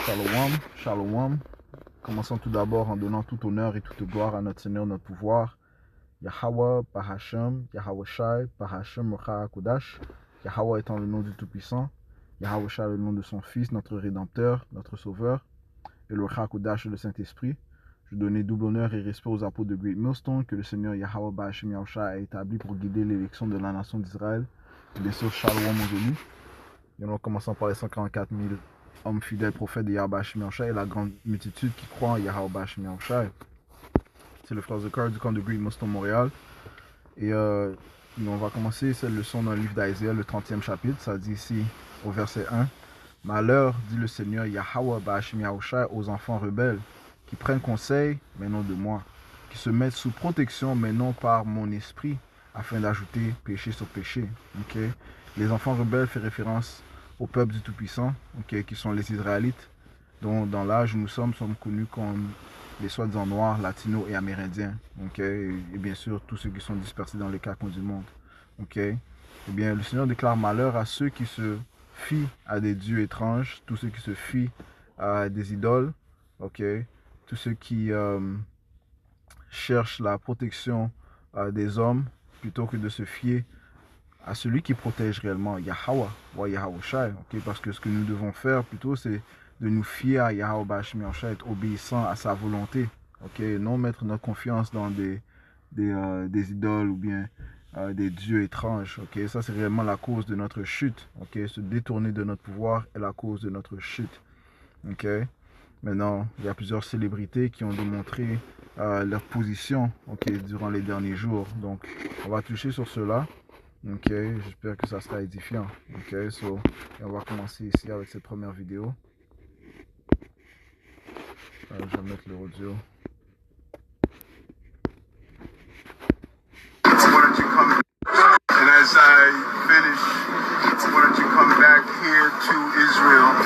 Shalom, shalom. Commençons tout d'abord en donnant tout honneur et toute gloire à notre Seigneur, notre pouvoir. Yahweh, Bahashem, Yahweh Shai, Bahashem, Mocha Kodash. Yahweh étant le nom du Tout-Puissant. Yahweh Shai, le nom de son Fils, notre Rédempteur, notre Sauveur. Et le Kodash, le Saint-Esprit. Je donnais double honneur et respect aux apôtres de Great Millstone que le Seigneur Yahweh, Bahashem, Yahweh Shai a établi pour guider l'élection de la nation d'Israël. Bien sûr, shalom aux élus. Et en commençant par les 144 000 hommes fidèles prophètes de Yahweh Hashem Yahushai et la grande multitude qui croit en Yahweh Hashem Yahushai. C'est le frère Zakar du camp de Great Millstone Montréal. Et on va commencer cette leçon dans le livre d'Isaiah, le 30e chapitre. Ça dit ici au verset 1. Malheur, dit le Seigneur Yahweh Hashem Yahushai aux enfants rebelles qui prennent conseil, mais non de moi, qui se mettent sous protection, mais non par mon esprit, afin d'ajouter péché sur péché. Okay? Les enfants rebelles fait référence au peuple du Tout-Puissant, okay, qui sont les Israélites, dont dans l'âge où nous sommes connus comme les soi-disant noirs, latinos et amérindiens, okay, et bien sûr tous ceux qui sont dispersés dans les quatre coins du monde. Okay. Eh bien, le Seigneur déclare malheur à ceux qui se fient à des dieux étranges, tous ceux qui se fient à des idoles, okay, tous ceux qui cherchent la protection des hommes plutôt que de se fier à celui qui protège réellement, Yahweh, ou Yahweh Shai, okay? Parce que ce que nous devons faire plutôt, c'est de nous fier à Yahweh Hashem Yahushai, être obéissant à sa volonté, okay? Non mettre notre confiance dans des idoles ou bien des dieux étranges, okay? Ça c'est réellement la cause de notre chute, okay? Se détourner de notre pouvoir est la cause de notre chute, okay? Maintenant, il y a plusieurs célébrités qui ont démontré leur position, okay, durant les derniers jours, donc on va toucher sur cela. Ok, j'espère que ça sera édifiant. Ok, so, on va commencer ici avec cette première vidéo. Je vais mettre le audio. Why don't you come, and as I finish, why don't you come back here to Israel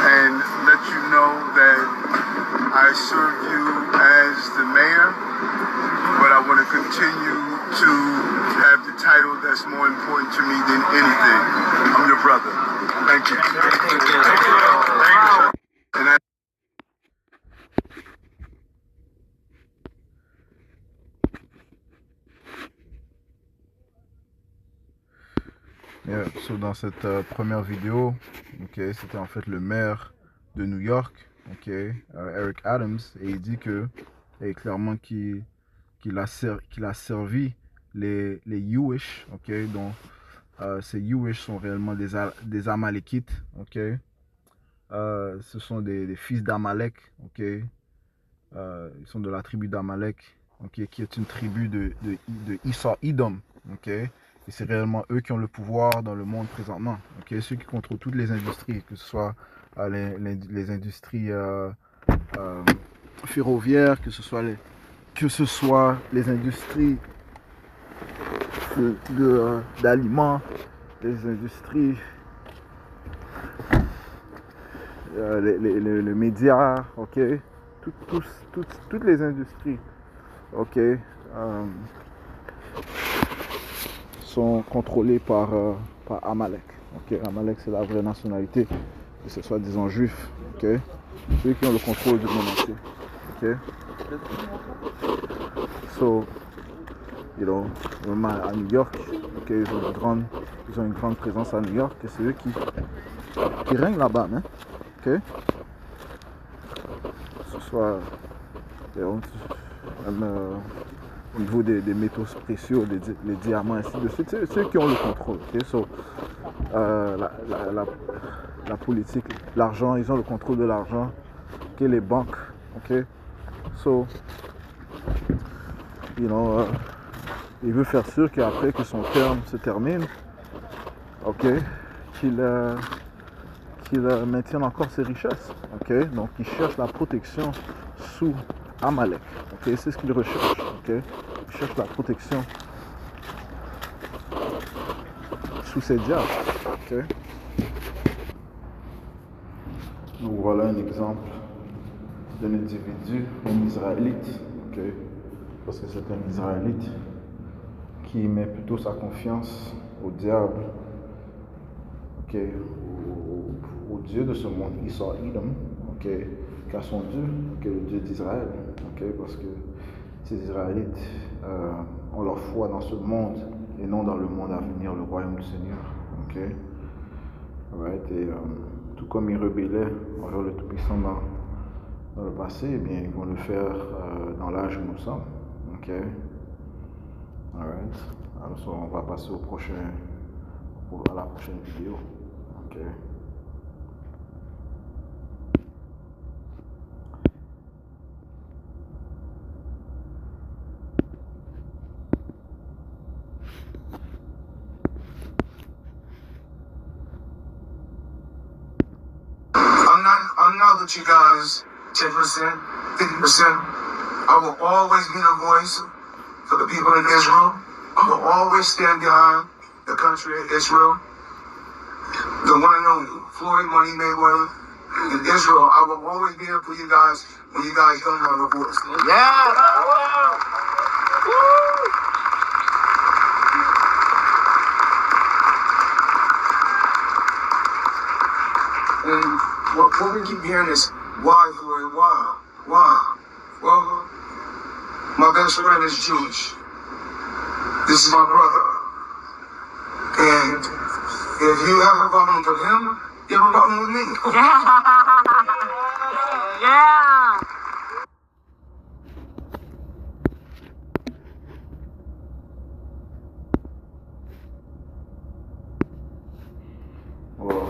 and let you know that I serve you as the mayor, but I want to continue to have the title that's more important to me than anything. I'm your brother. Thank you. And I Yeah, so dans cette première vidéo, okay, c'était en fait le maire de New York, okay, Eric Adams, et il dit que, et clairement qu'il a servi les Jewish, okay, donc ces Jewish sont réellement des Amalekites, okay, ce sont des fils d'Amalek, okay, ils sont de la tribu d'Amalek, okay, qui est une tribu de Esau Edom, okay. Et c'est réellement eux qui ont le pouvoir dans le monde présentement. Okay? Ceux qui contrôlent toutes les industries, que ce soit les industries ferroviaires, que ce soit les industries d'aliments, les industries, les médias, okay? Toutes les industries, okay? Sont contrôlés par Amalek. Okay? Amalek, c'est la vraie nationalité, que ce soit disons juifs, okay? Ceux qui ont le contrôle du monde entier. Okay? So, you know, à New York, okay, ils ont une grande présence à New York, et c'est eux qui règnent là-bas, hein? Okay? Que ce soit, you know, au niveau des métaux précieux, les diamants, ainsi de suite, c'est ceux qui ont le contrôle. Okay? So, la politique, l'argent, ils ont le contrôle de l'argent, okay? Les banques. Okay? So, you know, il veut faire sûr qu'après que son terme se termine, okay, qu'il maintienne encore ses richesses. Okay? Donc, il cherche la protection sous Amalek. Okay? C'est ce qu'il recherche. Okay? Il cherche la protection sous ses diables. Okay? Donc voilà un exemple d'un individu, un Israélite, okay? Parce que c'est un Israélite qui met plutôt sa confiance au diable, okay? Au Dieu de ce monde, Esau Edom, ok, qu'à son Dieu, ok, le Dieu d'Israël, ok, parce que ces Israélites ont leur foi dans ce monde et non dans le monde à venir, le royaume du Seigneur, ok. Right? Et tout comme ils rebellaient envers le Tout-Puissant dans le passé, eh bien, ils vont le faire dans l'âge où nous sommes, ok. Alright. Alors, on va passer à la prochaine vidéo, ok. I'm not with you guys 10%, 50%. I will always be the voice for the people in Israel. I will always stand behind the country of Israel. The one and only Floyd Money Mayweather in Israel. I will always be here for you guys when you guys don't have a voice. Yeah! And what we keep hearing is, why, Floyd, why? Why? Well, my best friend is Jewish. This is my brother. And if you have a problem with him, you have a problem with me. Yeah. Voilà.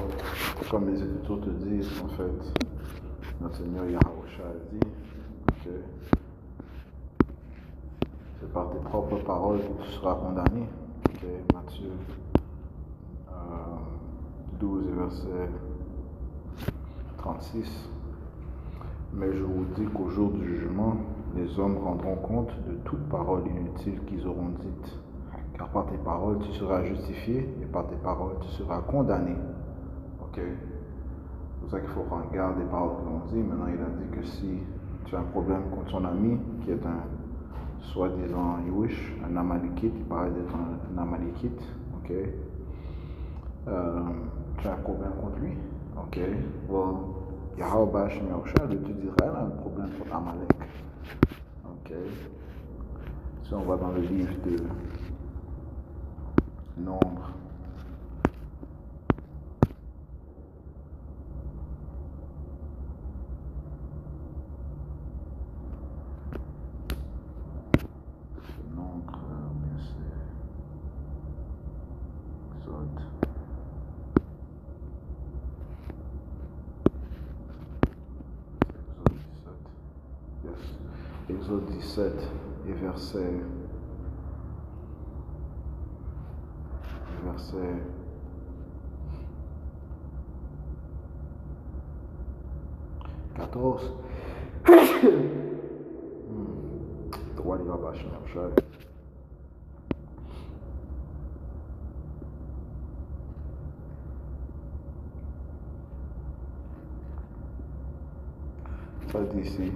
Comme les Écritures te disent, en fait, notre Seigneur Yahweh a dit, ok, c'est par tes propres paroles que tu seras condamné. Ok, Matthieu 12 et verset 36. Mais je vous dis qu'au jour du jugement, les hommes rendront compte de toute parole inutile qu'ils auront dite. Car par tes paroles, tu seras justifié et par tes paroles, tu seras condamné. Ok? C'est pour ça qu'il faut prendre garde des paroles que l'on dit. Maintenant, il a dit que si tu as un problème contre son ami, qui est un soi-disant Jewish, un Amalekite, il paraît d'être un Amalekite, ok? Tu as un problème contre lui, ok? Well, Yahweh Bashim Yahushua, le Dieu d'Israël, a un problème contre Amalek, ok? Si on va dans le livre de Nombre, bien c'est Exode. Exode 17 et verset 14. Droit il va pas chercher. Ça dit ici.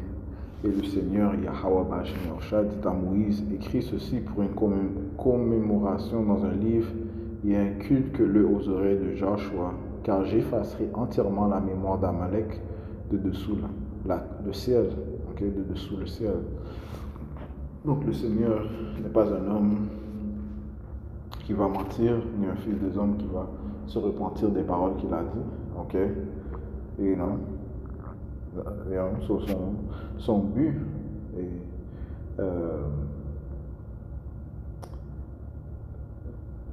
Et le Seigneur Yahweh Bashim Yahushua dit à Moïse, écris ceci pour une commémoration dans un livre et un culte que le aux oreilles de Joshua, car j'effacerai entièrement la mémoire d'Amalek de dessous le ciel, okay, de dessous le ciel. Donc le Seigneur n'est pas un homme qui va mentir, ni un fils des hommes qui va se repentir des paroles qu'il a dit, ok? Et non. Son but et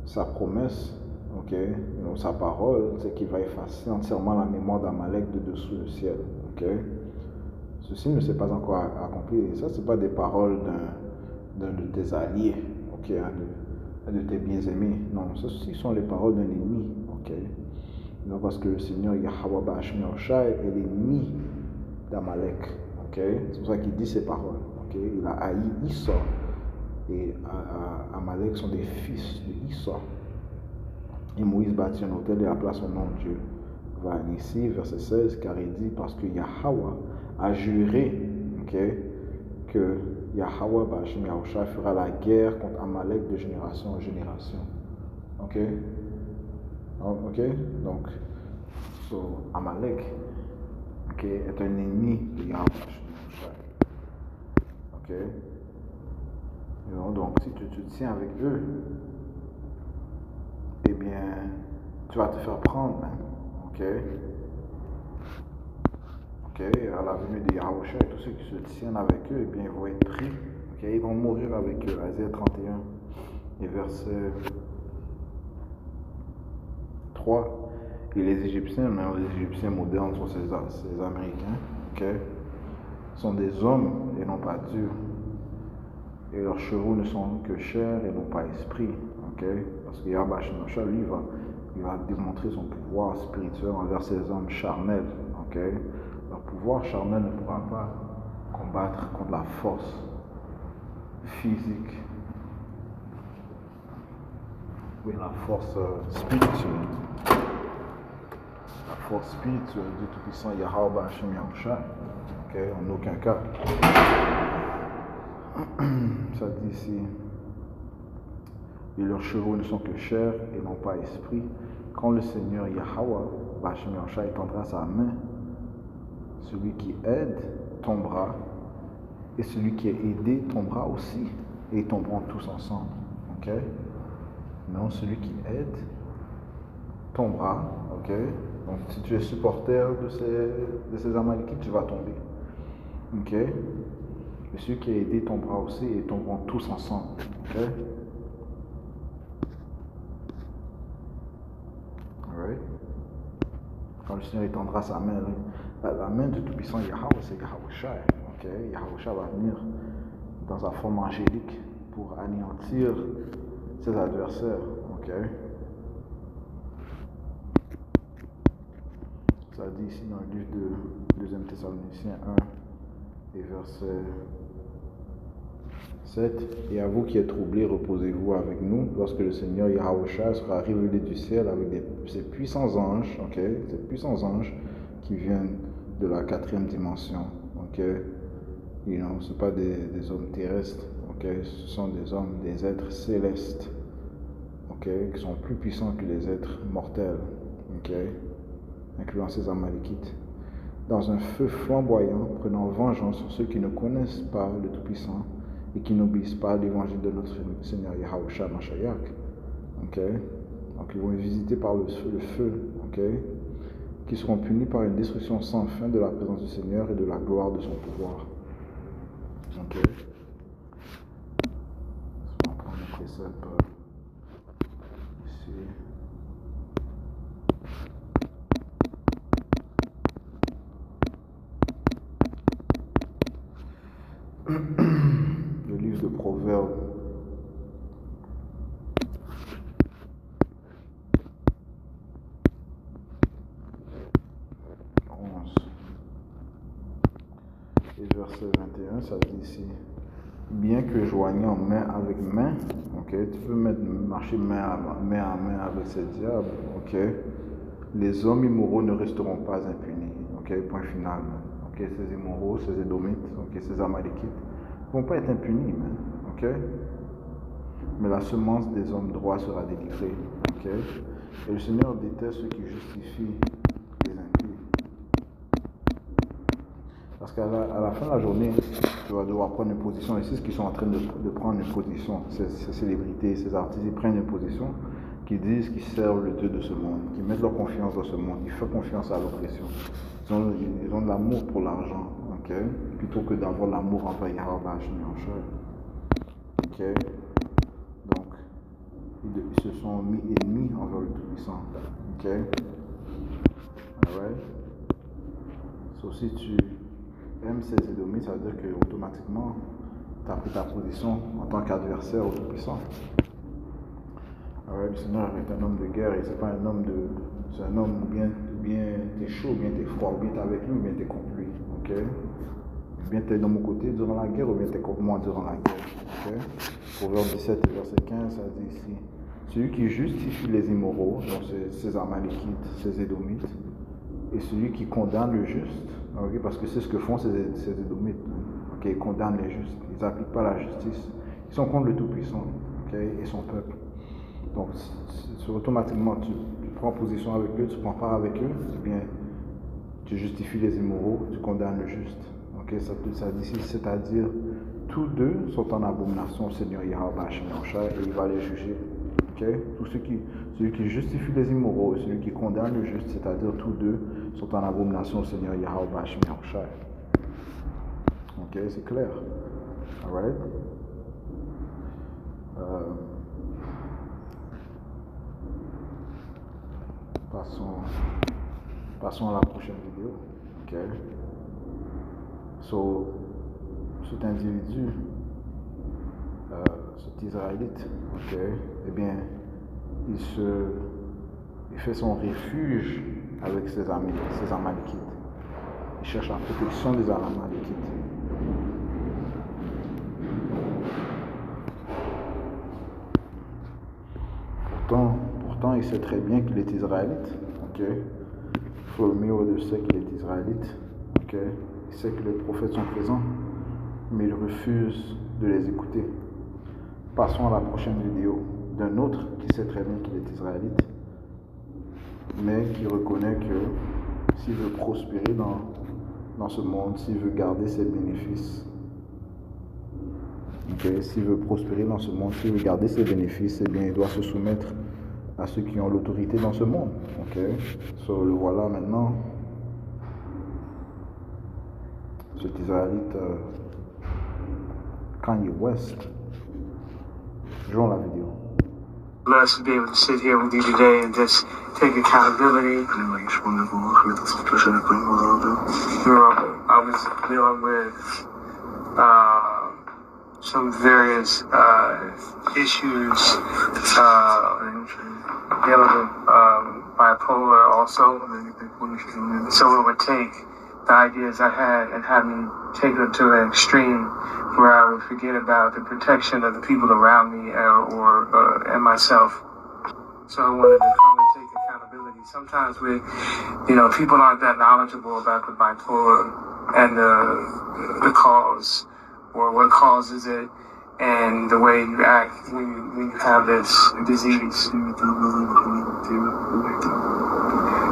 sa promesse, ok, sa parole, c'est qu'il va effacer entièrement la mémoire d'Amalek de dessous le ciel, ok. Ceci ne s'est pas encore accompli. Et ça, c'est pas des paroles d'un de tes alliés, ok, un de tes bien-aimés. Non, ceci sont les paroles d'un ennemi, ok. Non, parce que le Seigneur Yahweh Bashim Yahushua est l'ennemi d'Amalek, ok. C'est pour ça qu'il dit ces paroles, ok. Il a haï Issa et Amalek sont des fils de Issa. Et Moïse bâtit un autel et appela son nom Dieu. On va ici, verset 16, car il dit, parce que Yahweh a juré, ok, que Yahweh Bashim Yahushua fera la guerre contre Amalek de génération en génération. Ok? Ok? Donc, Amalek, ok, est un ennemi de Yahweh. Ok? Donc, si tu te tiens avec eux, eh bien, tu vas te faire prendre, man. Ok? Ok? À la venue de Yahweh, et tous ceux qui se tiennent avec eux, eh bien, ils vont être pris. Ok? Ils vont mourir avec eux. Isaïe 31 et verset 3. Et les Égyptiens, même les Égyptiens modernes sont ces Américains, ok? Sont des hommes et non pas Dieu. Et leurs chevaux ne sont que chair et non pas esprit, ok? Parce que Yahweh, lui, il va démontrer son pouvoir spirituel envers ces hommes charnels, ok? Leur pouvoir charnel ne pourra pas combattre contre la force physique, oui, la force spirituelle. La force spirituelle du Tout-Puissant Yahweh Hashem Yahushua, ok? En aucun cas. Ça dit ici, et leurs chevaux ne sont que chair et non pas esprit. Quand le Seigneur Yahweh Hashem Yahushua étendra sa main, celui qui aide tombera, et celui qui est aidé tombera aussi, et ils tomberont tous ensemble. Ok? Non, celui qui aide tombera. Ok? Donc, si tu es supporter de ces Amalekites, tu vas tomber. Ok? Et celui qui est aidé tombera aussi, et ils tomberont tous ensemble. Ok? Alright? Quand le Seigneur étendra sa main, la main du Tout-Puissant Yahweh, c'est Yahweh. Okay? Yahweh va venir dans sa forme angélique pour anéantir ses adversaires. Okay? Ça dit ici dans le livre de 2 Thessaloniciens 1 et verset 7. Et à vous qui êtes troublés, reposez-vous avec nous lorsque le Seigneur Yahweh sera révélé du ciel avec ses puissants anges, okay? Ces puissants anges qui viennent de la 4e dimension. Okay? Ce ne sont pas des hommes terrestres, okay? Ce sont des hommes, des êtres célestes, okay? Qui sont plus puissants que les êtres mortels, okay? Incluant ces Amalekites. Dans un feu flamboyant, prenant vengeance sur ceux qui ne connaissent pas le Tout-Puissant et qui n'obéissent pas à l'évangile de notre Seigneur Yahushua Mashiach. Okay? Donc ils vont être visités par le feu, okay? Qui seront punis par une destruction sans fin de la présence du Seigneur et de la gloire de son pouvoir. Ok. On va prendre un précepte ici. Le livre de Proverbes. Et verset 21, ça dit ici, bien que joignant main avec main, okay, tu peux marcher main à main avec ces diables, okay, les hommes immoraux ne resteront pas impunis, okay, point final, okay, ces immoraux, ces édomites, okay, ces amalekites ne vont pas être impunis, okay, mais la semence des hommes droits sera délivrée, okay, et le Seigneur déteste ceux qui justifient les impies. Parce qu'à la fin de la journée, tu vas devoir prendre une position. Et c'est ce qu'ils sont en train de prendre une position. Ces célébrités, ces artistes, ils prennent une position qui disent qu'ils servent le Dieu de ce monde, qui mettent leur confiance dans ce monde, ils font confiance à l'oppression. Ils ont de l'amour pour l'argent, okay? Plutôt que d'avoir l'amour envers Yahweh Hashem Yahushua. Okay? Donc, ils se sont mis ennemis envers le Tout-Puissant. Okay? Alright? So, si tu aimes ces édomites, ça veut dire que automatiquement tu as pris ta position en tant qu'adversaire au Tout-Puissant. Le Seigneur est un homme de guerre et c'est pas un homme c'est un homme ou bien t'es chaud, ou bien t'es froid, ou bien t'es avec lui, ou bien t'es contre lui. Okay? Ou bien t'es de mon côté durant la guerre, ou bien t'es contre moi durant la guerre. Okay? Proverbe 17, verset 15, ça dit ici, celui qui justifie les immoraux, donc ces Amalekites, ces Édomites, et celui qui condamne le juste, okay? Parce que c'est ce que font ces Édomites, okay? Ils condamnent les justes, ils n'appliquent pas la justice, ils sont contre le Tout-Puissant, okay? Et son peuple. Donc, automatiquement, tu prends position avec eux, tu prends part avec eux, eh bien, Tu justifies les immoraux, tu condamnes le juste. Ok, ça dit ici, c'est-à-dire tous deux sont en abomination au Seigneur Yahweh Hashem Yahushua et il va les juger. Ok, celui qui justifie les immoraux et celui qui condamne le juste, c'est-à-dire tous deux sont en abomination au Seigneur Yahweh Hashem Yahushua. Ok, c'est clair. Alright. Passons à la prochaine vidéo. Ok. So, cet individu, cet Israélite, ok, eh bien, il fait son refuge avec ses Amalekites. Il cherche la protection des Amalekites. Pourtant, il sait très bien qu'il est Israélite. Ok. Pholoméo sait qu'il est Israélite. Ok. Il sait que les prophètes sont présents, mais il refuse de les écouter. Passons à la prochaine vidéo d'un autre qui sait très bien qu'il est Israélite, mais qui reconnaît que s'il veut prospérer dans ce monde, s'il veut garder ses bénéfices, okay, s'il veut prospérer dans ce monde, s'il veut garder ses bénéfices, eh bien, il doit se soumettre à ceux qui ont l'autorité dans ce monde. Okay? So, le voilà maintenant. Cet Israélite, Kanye West. Jouons la vidéo. Blessed to be able to sit here with you today and just take accountability. I was dealing with some various issues, dealing with bipolar also. So it would take the ideas I had and have me take them to an extreme where I would forget about the protection of the people around me and myself. So I wanted to come and take accountability. Sometimes people aren't that knowledgeable about the bipolar and the cause or what causes it and the way you act when you have this disease.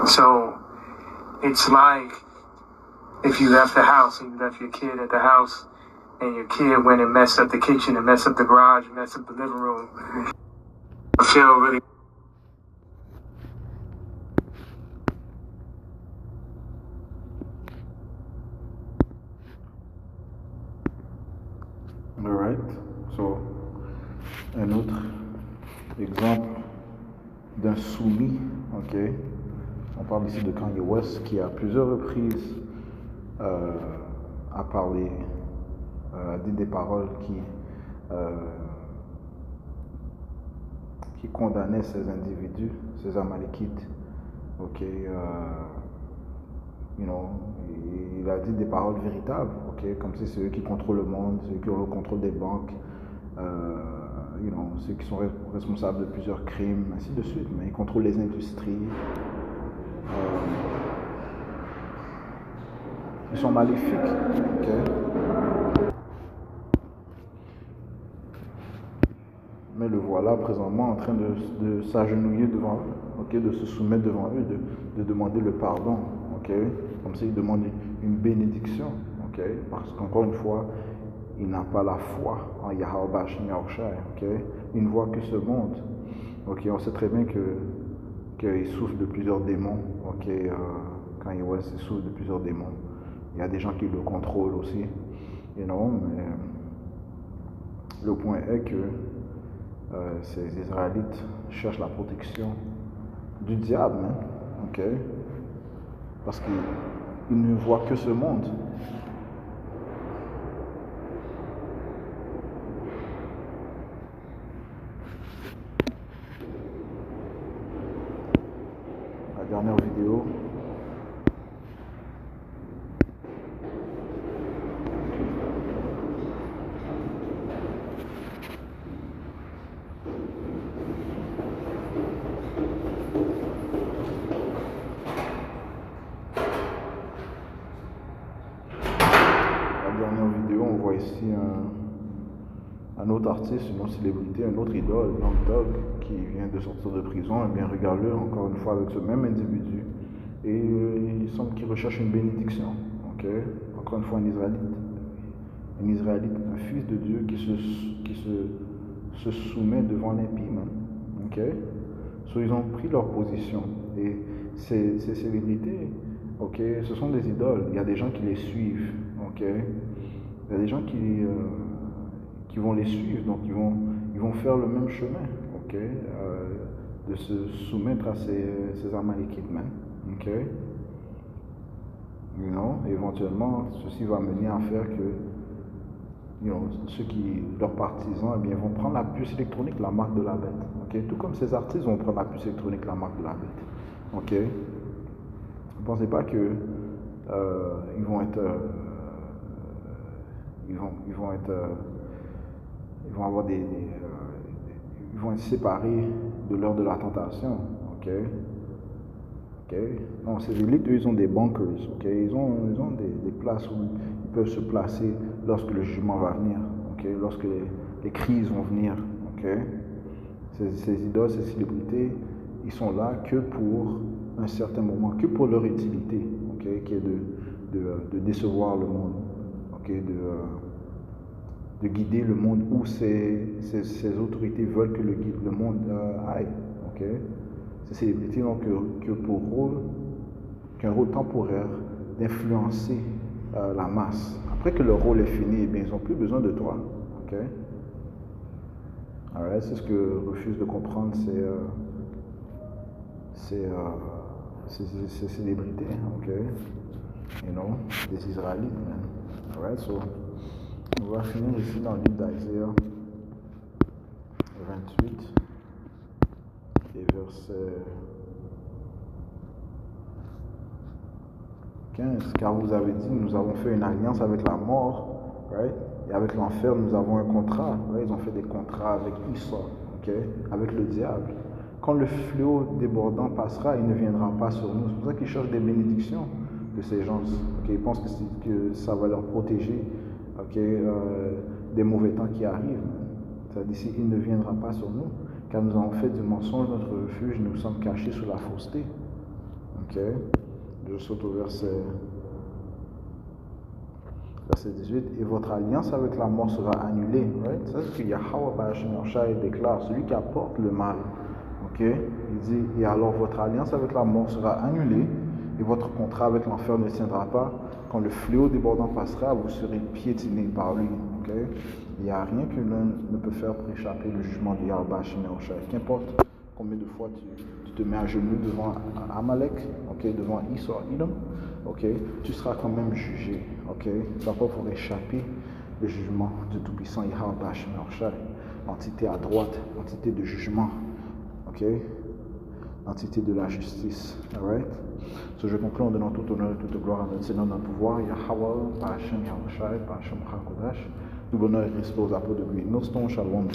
So it's like if you left the house and you left your kid at the house and your kid went and messed up the kitchen and messed up the garage and messed up the living room. I feel really Alright, so un autre exemple d'un soumis, ok. On parle ici de Kanye West qui à plusieurs reprises a parlé, dit des paroles qui condamnaient ces individus, ces Amalekites, ok. Il a dit des paroles véritables, ok, comme si c'est eux qui contrôlent le monde, ceux qui ont le contrôle des banques, ceux qui sont responsables de plusieurs crimes, ainsi de suite, mais ils contrôlent les industries. Ils sont maléfiques, ok. Mais le voilà présentement en train de s'agenouiller devant eux, ok, de se soumettre devant eux, de demander le pardon, ok, comme s'il demande une bénédiction, ok, parce qu'encore une fois, il n'a pas la foi en Yahweh Hashem Yahushua, ok, il ne voit que ce monde, ok, on sait très bien qu'il souffre de plusieurs démons, ok, quand il souffre de plusieurs démons, il y a des gens qui le contrôlent aussi, mais le point est que ces Israélites cherchent la protection du diable, ok, parce qu'ils ne voient que ce monde. La dernière vidéo. On voit ici un autre artiste, une autre célébrité, un autre idole, Young Thug, qui vient de sortir de prison. Et bien, regarde-le encore une fois avec ce même individu. Et qui recherche une bénédiction. Ok? Encore une fois, un Israélite, un fils de Dieu qui se soumet devant l'impie, man. Ok? So, ils ont pris leur position. Et ces célébrités, ok, ce sont des idoles. Il y a des gens qui les suivent. Ok? Il y a des gens qui vont les suivre, donc ils vont faire le même chemin. Ok? De se soumettre à ces Amalékites, man. Ok? You know, éventuellement, ceci va mener à faire que leurs partisans, eh bien, vont prendre la puce électronique, la marque de la bête. Okay? Tout comme ces artistes vont prendre la puce électronique, la marque de la bête. Okay? Ne pensez pas que ils vont être séparés de l'heure de la tentation. Okay? Okay? Non, ces élites, eux, ils ont des bunkers. Okay? Ils ont des places où ils peuvent se placer lorsque le jugement va venir. Okay? Lorsque les crises vont venir. Okay? Ces idoles, ces célébrités, ils sont là que pour un certain moment, que pour leur utilité, okay? Qui est de décevoir le monde, okay? De guider le monde où ces autorités veulent que le monde aille. Okay? Ces célébrités n'ont qu'un rôle temporaire d'influencer la masse. Après que leur rôle est fini, eh bien, ils n'ont plus besoin de toi. Okay? Alright, c'est ce que refusent de comprendre ces célébrités. Okay? You know, des Israélites. Alright, so on va finir ici dans le livre d'Isaiah 28. Et verset 15, car vous avez dit, nous avons fait une alliance avec la mort, right? Et avec l'enfer, nous avons un contrat. Right? Ils ont fait des contrats avec Esau, okay? Avec le diable. Quand le fléau débordant passera, il ne viendra pas sur nous. C'est pour ça qu'ils cherchent des bénédictions de ces gens. Okay? Ils pensent que ça va leur protéger, okay? Des mauvais temps qui arrivent. C'est-à-dire il ne viendra pas sur nous. Car nous avons fait du mensonge notre refuge, nous sommes cachés sous la fausseté. Ok? Je saute au verset 18. Et votre alliance avec la mort sera annulée. Right? Ça, c'est que Yahweh Ba'ashim déclare, celui qui apporte le mal. Ok? Il dit, et alors votre alliance avec la mort sera annulée, et votre contrat avec l'enfer ne tiendra pas. Quand le fléau débordant passera, vous serez piétinés par lui. Ok? Il n'y a rien que l'un ne peut faire pour échapper le jugement de Yahweh Ba'ashim. Qu'importe combien de fois tu te mets à genoux devant Amalek, okay, devant Esau, Edom, okay, tu seras quand même jugé. Okay? Tu ne vas pas pouvoir échapper le jugement du Tout-Puissant Yahweh Ba'ashim. L'entité à droite, l'entité de jugement. Okay? L'entité de la justice. Alright? So, je conclue en donnant tout honneur et toute gloire à notre Seigneur, notre pouvoir, Yahweh Ba'ashim Yahushai, Ba'ashim Chakodash. Tout bonheur et respect aux apôtres de lui. Noston, shalom.